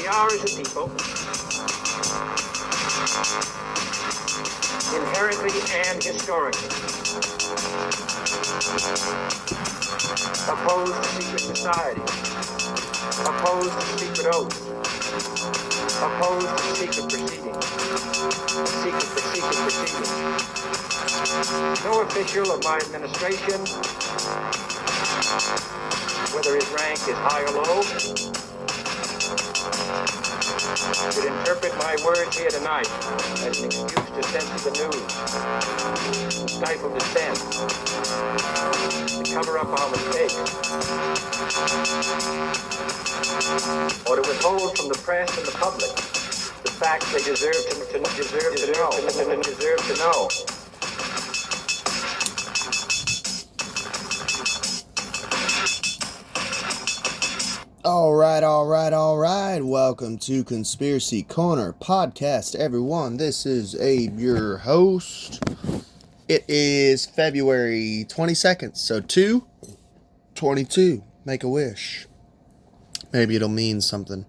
are as a people inherently and historically opposed to secret society, opposed to secret oaths, opposed to secret proceedings. No official of my administration, whether his rank is high or low, should interpret my words here tonight as an excuse to censor the news, to stifle dissent, to cover up our mistakes, or to withhold from the press and the public the facts they deserve to know. All right. Welcome to Conspiracy Corner Podcast, everyone. This is Abe, your host. It is February 22nd, so 2/22. Make a wish. Maybe it'll mean something.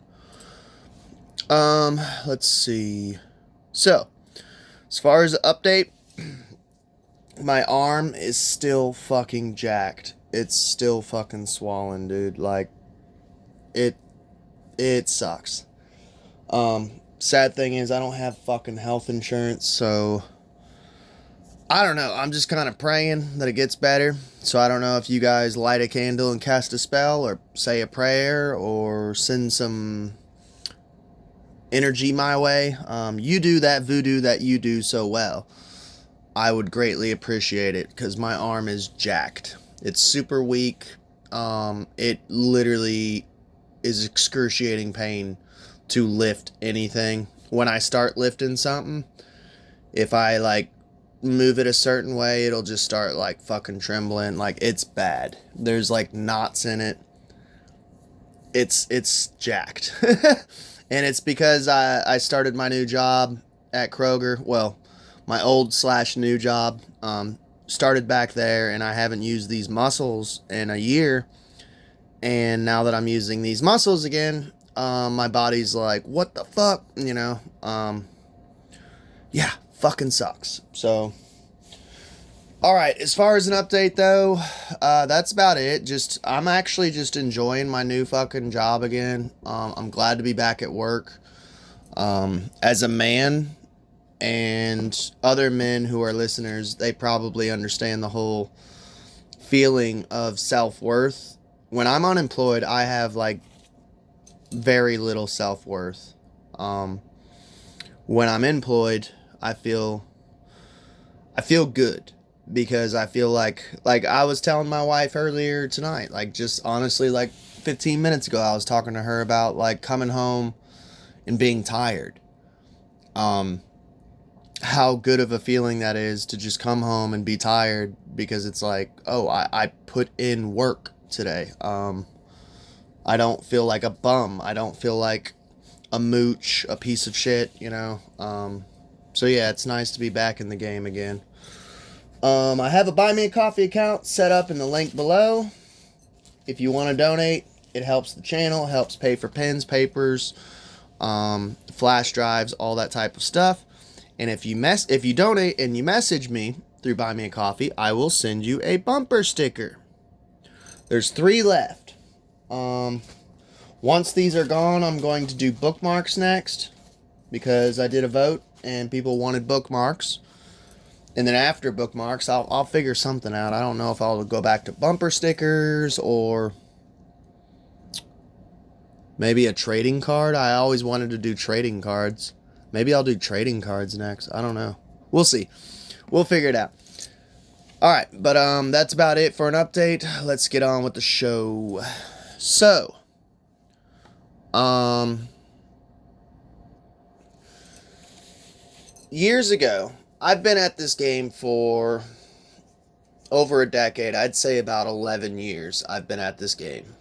Let's see. So, as far as the update, my arm is still fucking jacked. It's still fucking swollen, dude. Like, it sucks. Sad thing is I don't have fucking health insurance, so I don't know. I'm just kind of praying that it gets better. So I don't know if you guys light a candle and cast a spell, or say a prayer, or send some energy my way. You do that voodoo that you do so well. I would greatly appreciate it, because my arm is jacked. It's super weak. It literally is excruciating pain to lift anything. When I start lifting something, if I like move it a certain way, it'll just start like fucking trembling. Like, it's bad. There's like knots in it. It's jacked. And it's because I started my new job at Kroger. Well, my old / new job. Started back there, and I haven't used these muscles in a year. And now that I'm using these muscles again, my body's like, what the fuck? You know? Yeah, fucking sucks. So, alright, as far as an update though, that's about it. I'm actually just enjoying my new fucking job again. I'm glad to be back at work. As a man, and other men who are listeners, they probably understand the whole feeling of self-worth. When I'm unemployed, I have like very little self-worth. When I'm employed, I feel good, because I feel like I was telling my wife earlier tonight, like just honestly, like 15 minutes ago, I was talking to her about like coming home and being tired. How good of a feeling that is to just come home and be tired, because it's like, oh, I put in work today. I don't feel like a bum. I don't feel like a mooch, a piece of shit, you know. So yeah, it's nice to be back in the game again. I have a Buy Me a Coffee account set up in the link below. If you want to donate, it helps the channel, helps pay for pens, papers, flash drives, all that type of stuff. And if you donate and you message me through Buy Me a Coffee, I will send you a bumper sticker. There's 3 left. Once these are gone, I'm going to do bookmarks next, because I did a vote and people wanted bookmarks. And then after bookmarks, I'll figure something out. I don't know if I'll go back to bumper stickers, or maybe a trading card. I always wanted to do trading cards. Maybe I'll do trading cards next. I don't know. We'll see. We'll figure it out. Alright, but that's about it for an update. Let's get on with the show. So, years ago, I've been at this game for over a decade. I'd say about 11 years I've been at this game.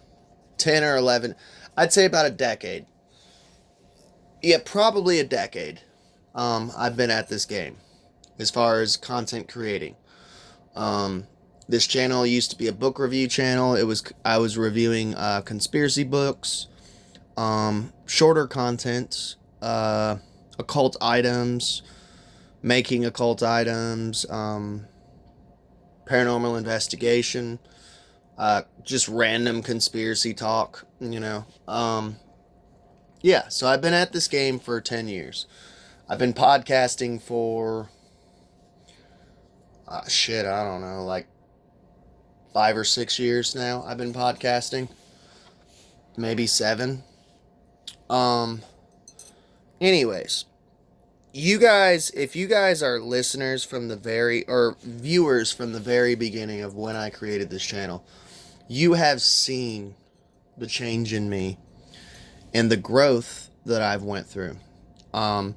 10 or 11. I'd say about a decade. Yeah, probably a decade. I've been at this game as far as content creating. This channel used to be a book review channel. I was reviewing conspiracy books. shorter content, occult items, making occult items, paranormal investigation, just random conspiracy talk, Yeah, so I've been at this game for 10 years. I've been podcasting for, I don't know, like 5 or 6 years now. I've been podcasting. Maybe 7. Anyways, if you guys are listeners from or viewers from the very beginning of when I created this channel, you have seen the change in me and the growth that I've went through. Now,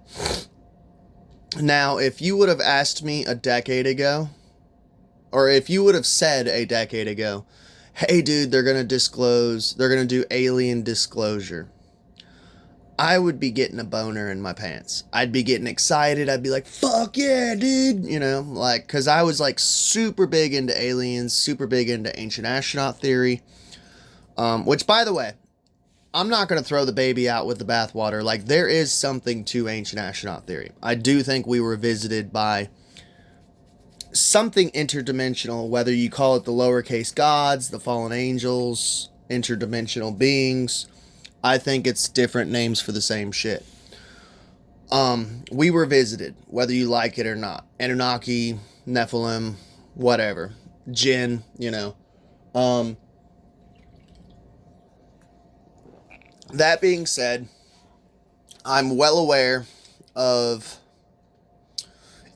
if you would have asked me a decade ago, or if you would have said a decade ago, hey dude, they're going to do alien disclosure, I would be getting a boner in my pants. I'd be getting excited. I'd be like, fuck yeah, dude. Because I was like super big into aliens, super big into ancient astronaut theory. Which, by the way, I'm not going to throw the baby out with the bathwater. Like, there is something to ancient astronaut theory. I do think we were visited by something interdimensional, whether you call it the lowercase gods, the fallen angels, interdimensional beings. I think it's different names for the same shit. We were visited, whether you like it or not. Anunnaki, Nephilim, whatever. Jinn, That being said, I'm well aware of...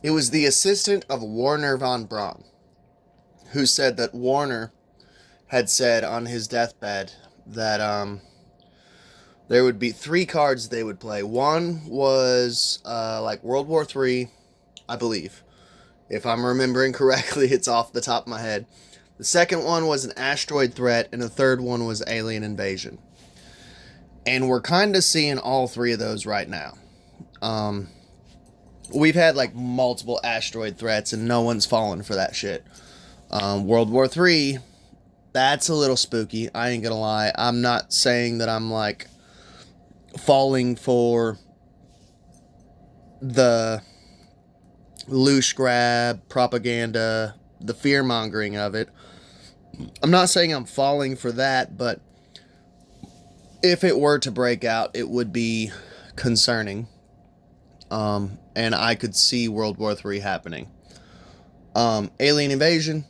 It was the assistant of Wernher von Braun who said that Warner had said on his deathbed that there would be 3 cards they would play. One was like World War III, I believe. If I'm remembering correctly, it's off the top of my head. The second one was an asteroid threat, and the third one was alien invasion. And we're kind of seeing all 3 of those right now. We've had like multiple asteroid threats, and no one's fallen for that shit. World War III, that's a little spooky. I ain't gonna lie. I'm not saying that I'm like falling for the loose grab propaganda, the fear mongering of it. I'm not saying I'm falling for that, but if it were to break out, it would be concerning. And I could see World War III happening. Alien invasion,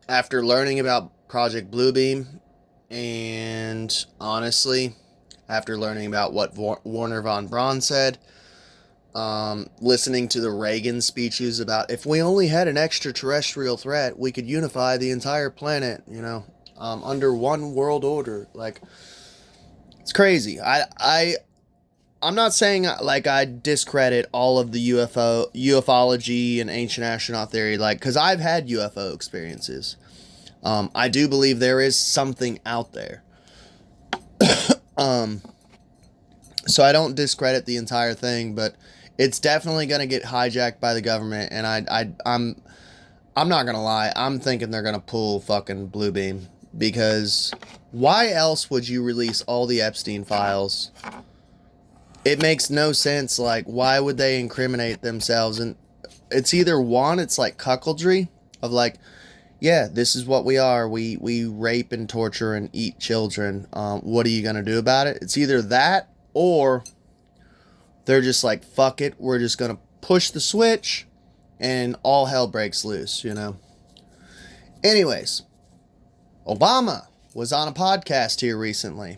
after learning about Project Bluebeam, and honestly, after learning about what Wernher von Braun said, listening to the Reagan speeches about if we only had an extraterrestrial threat, we could unify the entire planet, under one world order. Like, it's crazy. I'm not saying like I discredit all of the ufology and ancient astronaut theory, like, because I've had UFO experiences. I do believe there is something out there. So I don't discredit the entire thing, but it's definitely going to get hijacked by the government, and I'm not going to lie, I'm thinking they're going to pull fucking Bluebeam, because why else would you release all the Epstein files? It makes no sense. Like, why would they incriminate themselves? And it's either one, it's like cuckoldry of like, yeah, this is what we are. We rape and torture and eat children. What are you going to do about it? It's either that, or they're just like, fuck it. We're just going to push the switch and all hell breaks loose, Anyways, Obama was on a podcast here recently,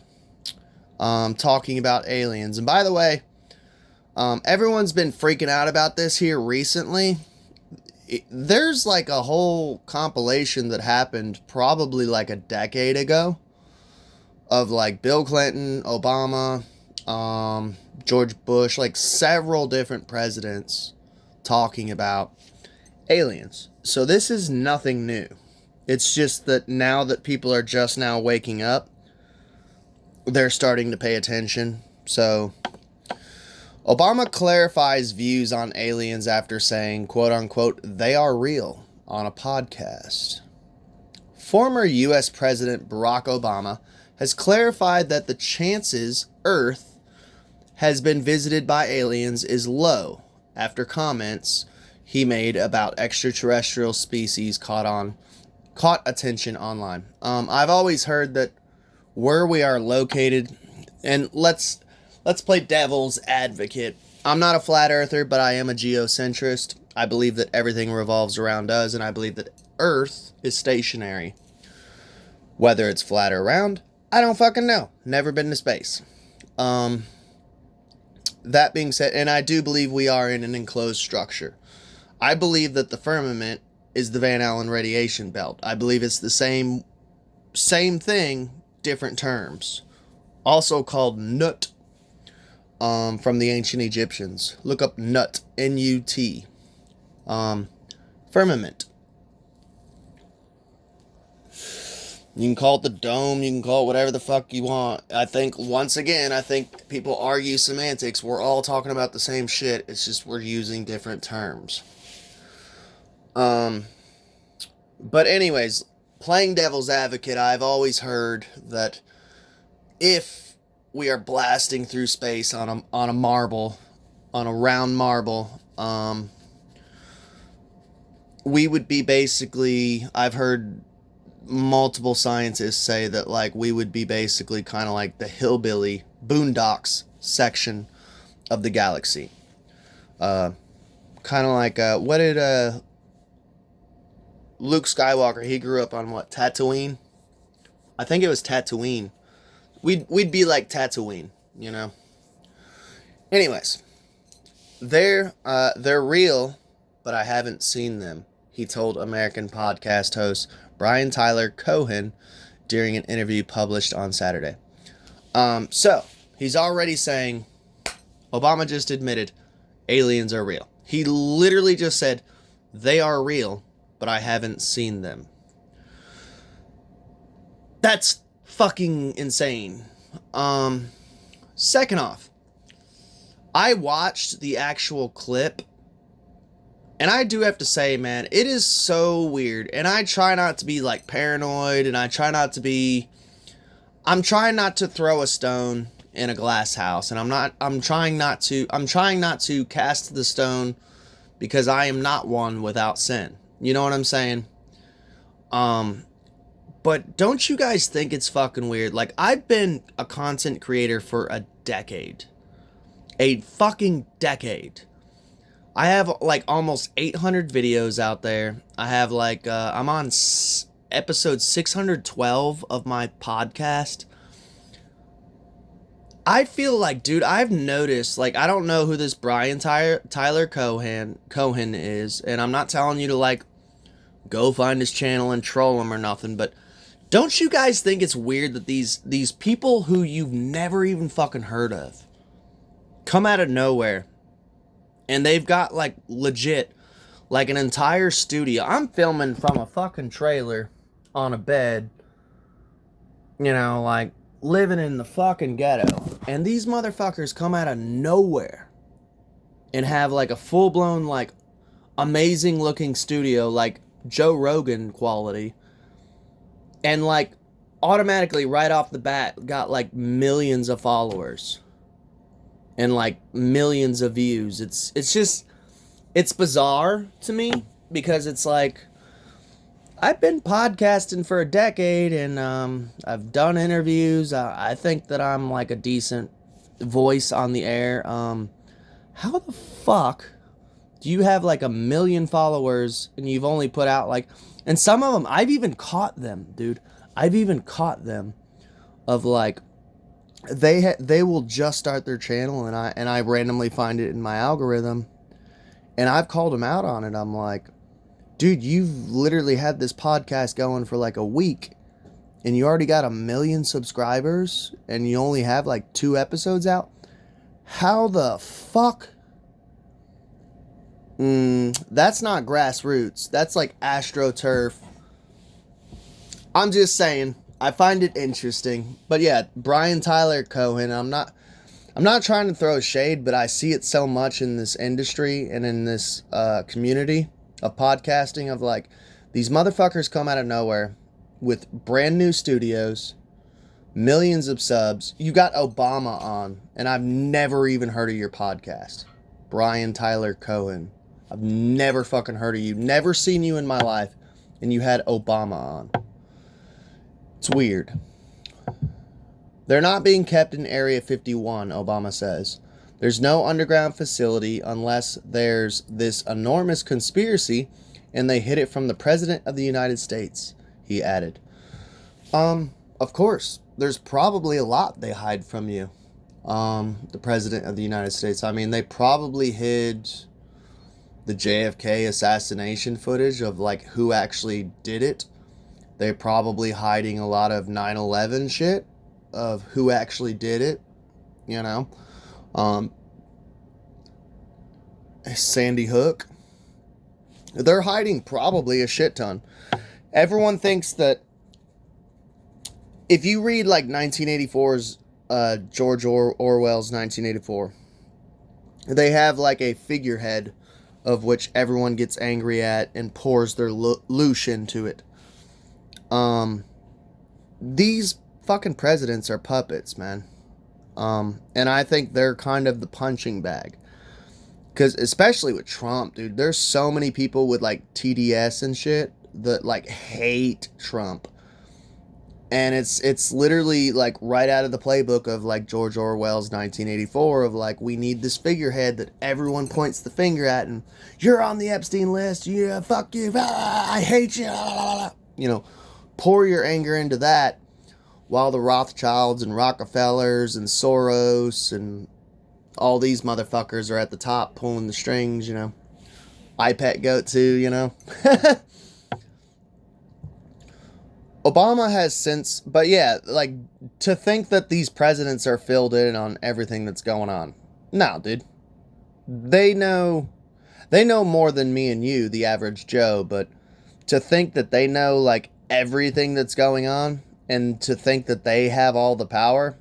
talking about aliens. And by the way, everyone's been freaking out about this here recently. There's like a whole compilation that happened probably like a decade ago of like Bill Clinton, Obama, George Bush, like several different presidents talking about aliens. So this is nothing new. It's just that now that people are just now waking up, they're starting to pay attention. So Obama clarifies views on aliens after saying, quote unquote, they are real on a podcast. Former U.S. President Barack Obama has clarified that the chances Earth has been visited by aliens is low after comments he made about extraterrestrial species caught attention online. I've always heard that where we are located, and let's play devil's advocate. I'm not a flat earther, but I am a geocentrist. I believe that everything revolves around us, and I believe that Earth is stationary. Whether it's flat or round, I don't fucking know. Never been to space. That being said, and I do believe we are in an enclosed structure. I believe that the firmament is the Van Allen radiation belt. I believe it's the same thing, different terms. Also called Nut, from the ancient Egyptians. Look up Nut, N-U-T. Firmament. You can call it the dome, you can call it whatever the fuck you want. I think people argue semantics. We're all talking about the same shit. It's just we're using different terms. But anyways, playing devil's advocate, I've always heard that if we are blasting through space on a round marble, we would be basically, I've heard multiple scientists say that, like, we would be basically kind of like the hillbilly boondocks section of the galaxy. Kind of like, what did Luke Skywalker, he grew up on what, Tatooine? I think it was Tatooine. We'd be like Tatooine, you know? Anyways, they're real, but I haven't seen them, he told American podcast host Brian Tyler Cohen during an interview published on Saturday. So, he's already saying, Obama just admitted aliens are real. He literally just said, they are real, but I haven't seen them. That's fucking insane. Second off, I watched the actual clip, and I do have to say, man, it is so weird. And I try not to be, like, paranoid, and I'm trying not to throw a stone in a glass house, and I'm trying not to cast the stone because I am not one without sin. You know what I'm saying? But don't you guys think it's fucking weird? Like, I've been a content creator for a decade. A fucking decade. I have, like, almost 800 videos out there. I have, like, I'm on episode 612 of my podcast. I feel like, dude, I've noticed, like, I don't know who this Brian Tyler Cohen is, and I'm not telling you to, like, go find his channel and troll him or nothing, but don't you guys think it's weird that these people who you've never even fucking heard of come out of nowhere, and they've got, like, legit, like, an entire studio. I'm filming from a fucking trailer on a bed, you know, like, living in the fucking ghetto. And these motherfuckers come out of nowhere and have, like, a full-blown, like, amazing-looking studio, like, Joe Rogan quality. And, like, automatically, right off the bat, got, like, millions of followers. And, like, millions of views. It's just, it's bizarre to me, because it's like, I've been podcasting for a decade, and I've done interviews. I think that I'm, like, a decent voice on the air. How the fuck do you have, like, 1 million followers, and you've only put out, like, and some of them, I've even caught them, dude. I've even caught them of, like, they will just start their channel, and I randomly find it in my algorithm, and I've called them out on it. I'm like, dude, you've literally had this podcast going for like a week, and you already got 1 million subscribers, and you only have like 2 episodes out. How the fuck? That's not grassroots. That's like AstroTurf. I'm just saying, I find it interesting. But yeah, Brian Tyler Cohen, I'm not trying to throw shade, but I see it so much in this industry and in this community of podcasting, of like, these motherfuckers come out of nowhere with brand new studios, millions of subs. You got Obama on, and I've never even heard of your podcast. Brian Tyler Cohen. I've never fucking heard of you. Never seen you in my life, and you had Obama on. It's weird. They're not being kept in Area 51, Obama says. There's no underground facility unless there's this enormous conspiracy and they hid it from the President of the United States, he added. Of course, there's probably a lot they hide from you. The President of the United States. I mean, they probably hid the JFK assassination footage of like who actually did it. They're probably hiding a lot of 9/11 shit of who actually did it, you know. Sandy Hook. They're hiding probably a shit ton. Everyone thinks that if you read like 1984's George Orwell's 1984, they have like a figurehead of which everyone gets angry at and pours their loosh into it. These fucking presidents are puppets, man. And I think they're kind of the punching bag. Because especially with Trump, dude, there's so many people with like TDS and shit that like hate Trump. And it's literally like right out of the playbook of like George Orwell's 1984 of like, we need this figurehead that everyone points the finger at and you're on the Epstein list. Yeah, fuck you. I hate you. You know, pour your anger into that while the Rothschilds and Rockefellers and Soros and all these motherfuckers are at the top pulling the strings, you know. iPet goat too, you know. Obama has since, but yeah, like, to think that these presidents are filled in on everything that's going on. No, dude. They know more than me and you, the average Joe, but to think that they know, like, everything that's going on, and to think that they have all the power,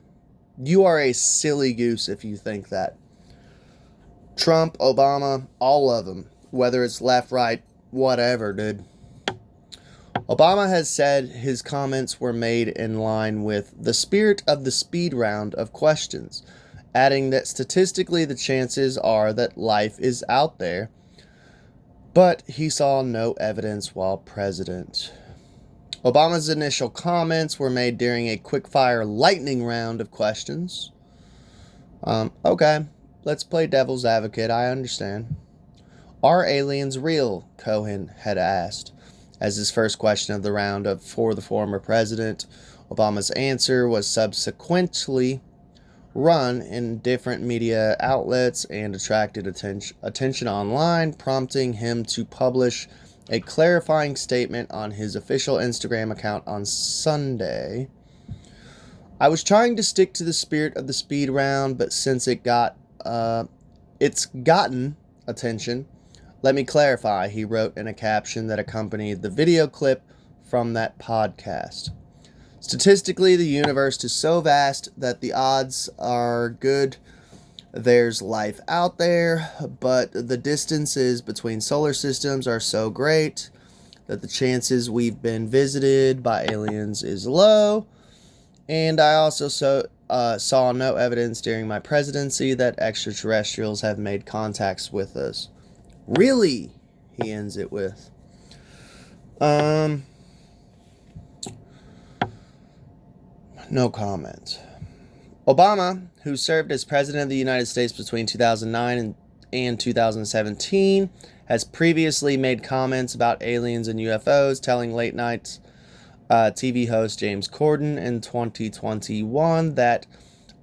you are a silly goose if you think that. Trump, Obama, all of them, whether it's left, right, whatever, dude. Obama has said his comments were made in line with the spirit of the speed round of questions, adding that statistically the chances are that life is out there, but he saw no evidence while president. Obama's initial comments were made during a quick-fire lightning round of questions. Okay, let's play devil's advocate, I understand. Are aliens real? Cohen had asked, as his first question of the round for the former president. Obama's answer was subsequently run in different media outlets and attracted attention online, prompting him to publish a clarifying statement on his official Instagram account on Sunday. I was trying to stick to the spirit of the speed round, but since it's gotten attention, let me clarify, he wrote in a caption that accompanied the video clip from that podcast. Statistically, the universe is so vast that the odds are good there's life out there, but the distances between solar systems are so great that the chances we've been visited by aliens is low. And I also saw no evidence during my presidency that extraterrestrials have made contacts with us. Really? He ends it with. No comment. Obama, who served as President of the United States between 2009 and 2017, has previously made comments about aliens and UFOs, telling late night TV host James Corden in 2021 that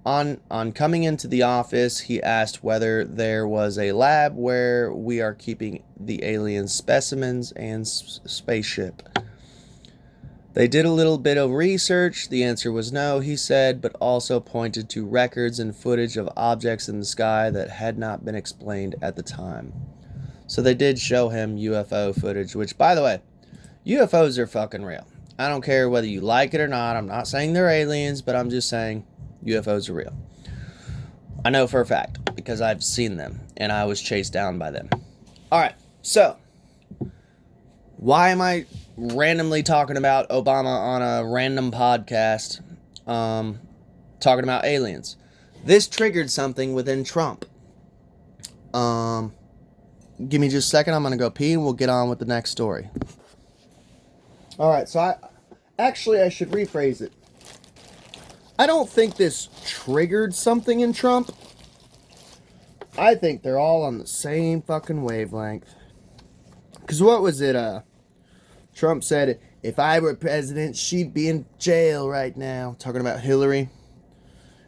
on coming into the office, he asked whether there was a lab where we are keeping the alien specimens and spaceship. They did a little bit of research. The answer was no, he said, but also pointed to records and footage of objects in the sky that had not been explained at the time. So they did show him UFO footage, which, by the way, UFOs are fucking real. I don't care whether you like it or not. I'm not saying they're aliens, but I'm just saying UFOs are real. I know for a fact because I've seen them and I was chased down by them. All right, so why am I randomly talking about Obama on a random podcast talking about aliens. This triggered something within Trump. Give me just a second. I'm going to go pee and we'll get on with the next story. All right, so I should rephrase it. I don't think this triggered something in Trump. I think they're all on the same fucking wavelength. Because what was it? Trump said, if I were president, she'd be in jail right now. Talking about Hillary.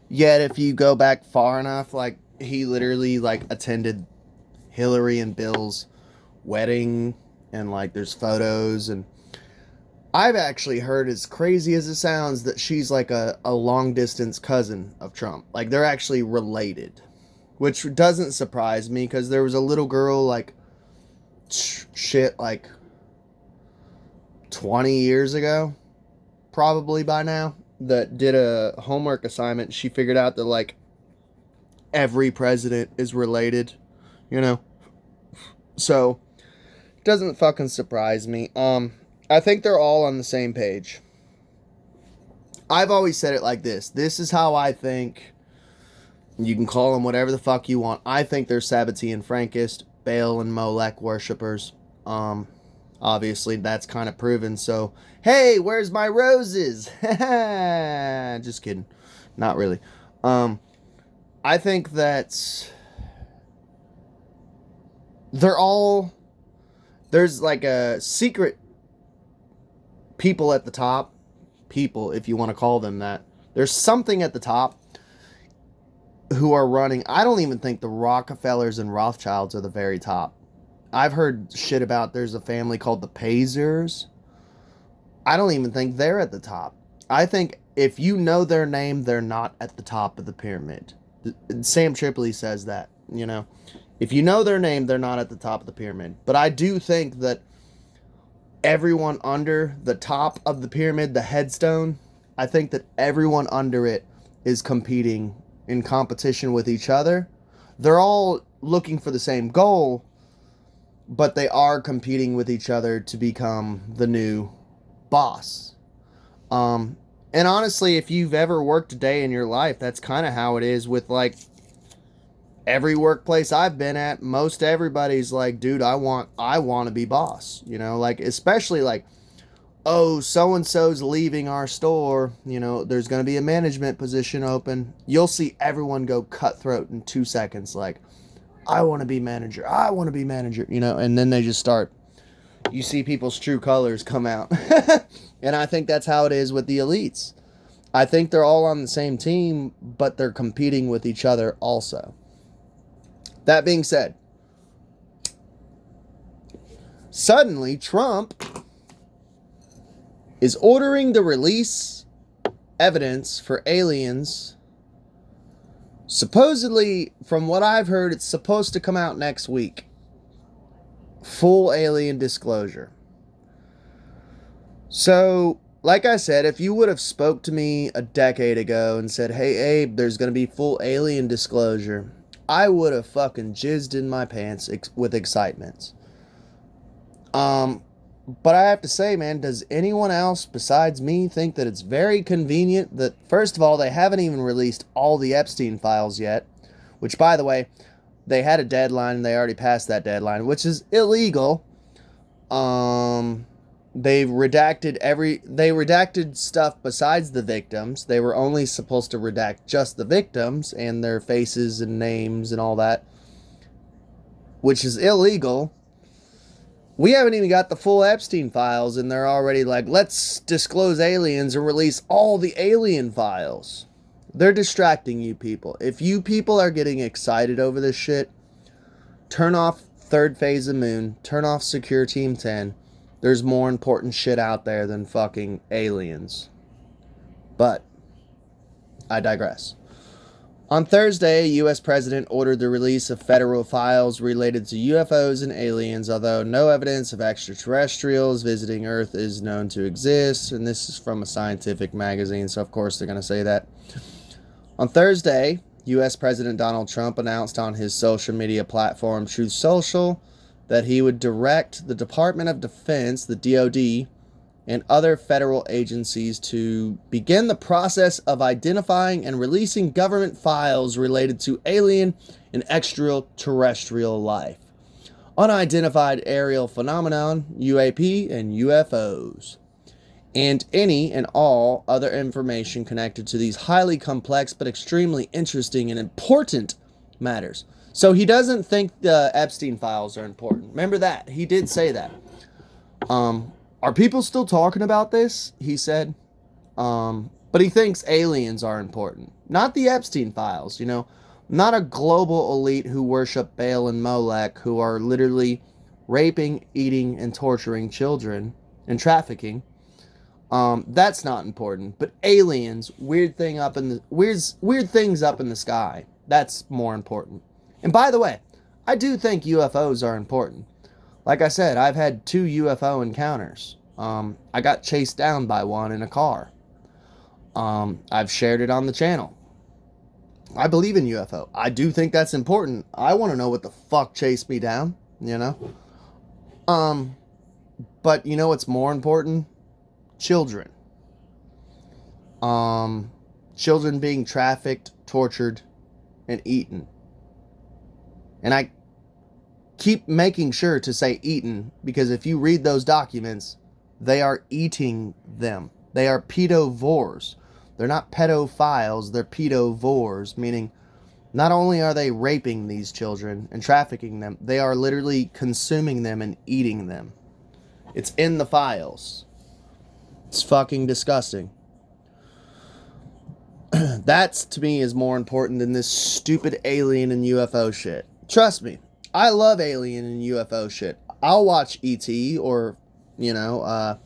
Yet if you go back far enough, like, he literally, like, attended Hillary and Bill's wedding. And, like, there's photos. And I've actually heard, as crazy as it sounds, that she's, like, a long-distance cousin of Trump. Like, they're actually related. Which doesn't surprise me, because there was a little girl, like, like 20 years ago, probably by now, that did a homework assignment. She figured out that, like, every president is related, you know? So, it doesn't fucking surprise me. I think they're all on the same page. I've always said it like this. This is how I think. You can call them whatever the fuck you want. I think they're Sabbatean Frankist, Baal and Molech worshippers. Obviously, that's kind of proven. So, hey, where's my roses? Just kidding. Not really. I think that they're all... There's like a secret people at the top. People, if you want to call them that. There's something at the top who are running. I don't even think the Rockefellers and Rothschilds are the very top. I've heard shit about there's a family called the Pazers. I don't even think they're at the top. I think if you know their name, they're not at the top of the pyramid. Sam Tripoli says that, you know. If you know their name, they're not at the top of the pyramid. But I do think that everyone under the top of the pyramid, the headstone, I think that everyone under it is competing in competition with each other. They're all looking for the same goal, but they are competing with each other to become the new boss. And honestly, if you've ever worked a day in your life, that's kind of how it is with, like, every workplace I've been at. Most everybody's like, dude, I want to be boss, you know, like, especially like, oh, so-and-so's leaving our store, you know, there's going to be a management position open. You'll see everyone go cutthroat in 2 seconds. Like, I want to be manager. I want to be manager, you know, and then they just start. You see people's true colors come out. And I think that's how it is with the elites. I think they're all on the same team, but they're competing with each other also. That being said, suddenly Trump is ordering the release evidence for aliens. Supposedly, from what I've heard, it's supposed to come out next week. Full alien disclosure. So, like I said, if you would have spoke to me a decade ago and said, hey, Abe, there's going to be full alien disclosure, I would have fucking jizzed in my pants with excitement. But I have to say, man, does anyone else besides me think that it's very convenient that, first of all, they haven't even released all the Epstein files yet, which, by the way, they had a deadline and they already passed that deadline, which is illegal. They redacted stuff besides the victims. They were only supposed to redact just the victims and their faces and names and all that, which is illegal. We haven't even got the full Epstein files, and they're already like, let's disclose aliens and release all the alien files. They're distracting you people. If you people are getting excited over this shit, turn off Third Phase of Moon, turn off Secure Team 10. There's more important shit out there than fucking aliens. But I digress. On Thursday, U.S. President ordered the release of federal files related to UFOs and aliens, although no evidence of extraterrestrials visiting Earth is known to exist. And this is from a scientific magazine, so of course they're going to say that. On Thursday, U.S. President Donald Trump announced on his social media platform, Truth Social, that he would direct the Department of Defense, the DoD, and other federal agencies to begin the process of identifying and releasing government files related to alien and extraterrestrial life, unidentified aerial phenomenon, UAP, and UFOs, and any and all other information connected to these highly complex but extremely interesting and important matters. So he doesn't think the Epstein files are important. Remember that. He did say that. Are people still talking about this? He said. But he thinks aliens are important. Not the Epstein files, you know. Not a global elite who worship Baal and Molech, who are literally raping, eating, and torturing children and trafficking. That's not important. But aliens, weird things up in the sky. That's more important. And by the way, I do think UFOs are important. Like I said, I've had 2 UFO encounters. I got chased down by one in a car. I've shared it on the channel. I believe in UFO. I do think that's important. I want to know what the fuck chased me down, you know? But you know what's more important? Children. Children being trafficked, tortured, and eaten. And I keep making sure to say eaten, because if you read those documents, they are eating them. They are pedovores. They're not pedophiles, they're pedovores, meaning not only are they raping these children and trafficking them, they are literally consuming them and eating them. It's in the files. It's fucking disgusting. That's, to me, is more important than this stupid alien and UFO shit. Trust me, I love alien and UFO shit. I'll watch E.T. or, you know,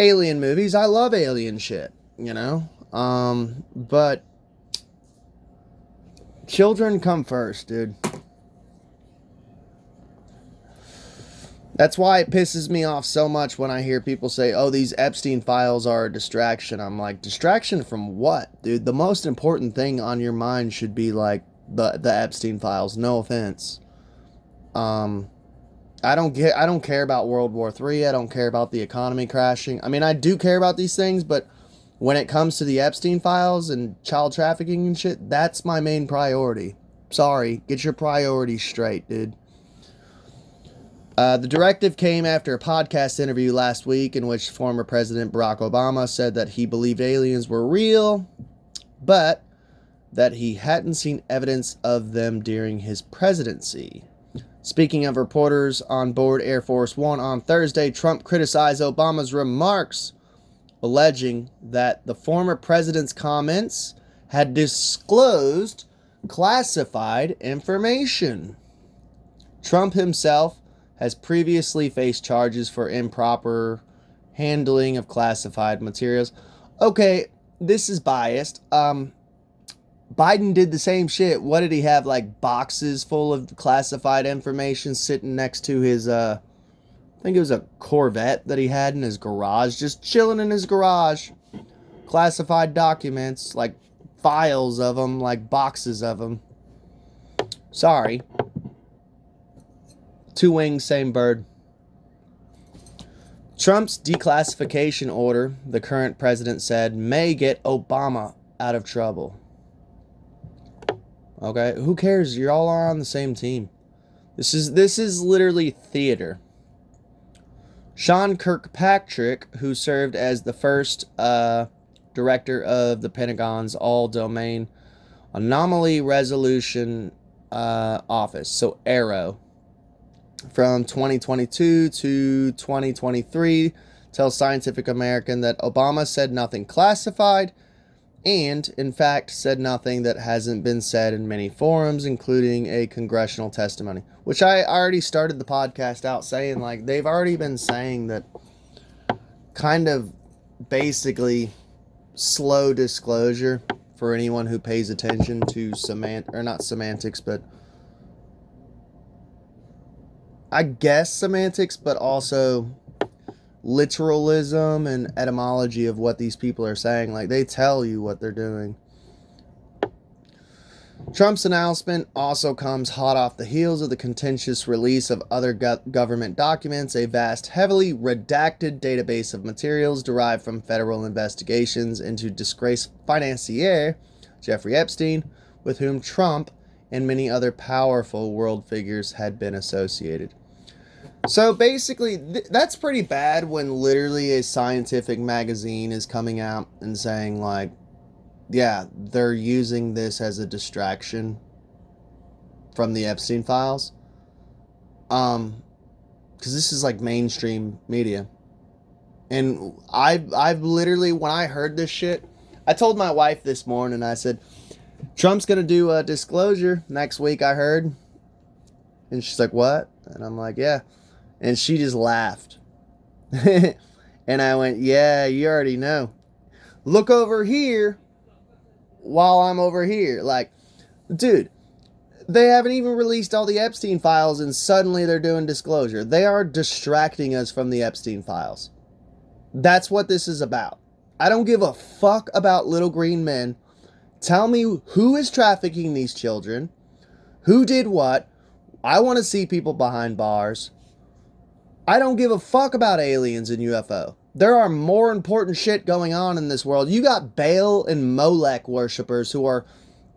alien movies. I love alien shit, you know. But children come first, dude. That's why it pisses me off so much when I hear people say, oh, these Epstein files are a distraction. I'm like, distraction from what, dude? The most important thing on your mind should be like the Epstein files. No offense. I don't care about World War III. I don't care about the economy crashing. I mean, I do care about these things, but when it comes to the Epstein files and child trafficking and shit, that's my main priority. Sorry, get your priorities straight, dude. The directive came after a podcast interview last week in which former President Barack Obama said that he believed aliens were real, but that he hadn't seen evidence of them during his presidency. Speaking of reporters on board Air Force One on Thursday, Trump criticized Obama's remarks, alleging that the former president's comments had disclosed classified information. Trump himself has previously faced charges for improper handling of classified materials. Okay, this is biased. Biden did the same shit. What did he have, like boxes full of classified information sitting next to his, I think it was a Corvette that he had in his garage, just chilling in his garage. Classified documents, like files of them, like boxes of them. Sorry. 2 wings, same bird. Trump's declassification order, the current president said, may get Obama out of trouble. Okay, who cares? You all are on the same team. This is literally theater. Sean Kirkpatrick, who served as the first director of the Pentagon's All-Domain Anomaly Resolution Office, so AARO, from 2022 to 2023, tells Scientific American that Obama said nothing classified and, in fact, said nothing that hasn't been said in many forums, including a congressional testimony, which I already started the podcast out saying, like, they've already been saying that kind of basically slow disclosure for anyone who pays attention to not semantics, but I guess semantics, but also literalism and etymology of what these people are saying. Like, they tell you what they're doing. Trump's announcement also comes hot off the heels of the contentious release of other government documents, a vast, heavily redacted database of materials derived from federal investigations into disgraced financier Jeffrey Epstein, with whom Trump and many other powerful world figures had been associated. So basically, that's pretty bad when literally a scientific magazine is coming out and saying, like, yeah, they're using this as a distraction from the Epstein files. Because this is like mainstream media. And I've literally, when I heard this shit, I told my wife this morning, I said, Trump's going to do a disclosure next week, I heard. And she's like, what? And I'm like, yeah. And she just laughed. And I went, yeah, you already know. Look over here while I'm over here. Like, dude, they haven't even released all the Epstein files and suddenly they're doing disclosure. They are distracting us from the Epstein files. That's what this is about. I don't give a fuck about little green men. Tell me who is trafficking these children, who did what. I want to see people behind bars. I don't give a fuck about aliens and UFO. There are more important shit going on in this world. You got Baal and Molech worshippers who are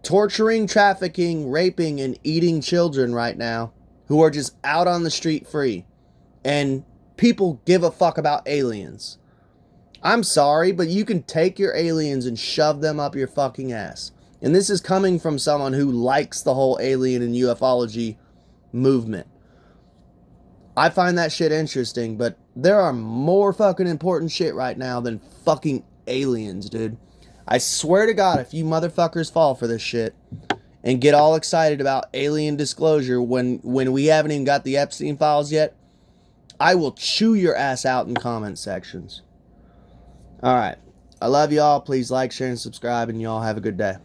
torturing, trafficking, raping, and eating children right now, who are just out on the street free. And people give a fuck about aliens. I'm sorry, but you can take your aliens and shove them up your fucking ass. And this is coming from someone who likes the whole alien and ufology movement. I find that shit interesting, but there are more fucking important shit right now than fucking aliens, dude. I swear to God, if you motherfuckers fall for this shit and get all excited about alien disclosure when we haven't even got the Epstein files yet, I will chew your ass out in comment sections. Alright. I love y'all. Please like, share, and subscribe, and y'all have a good day.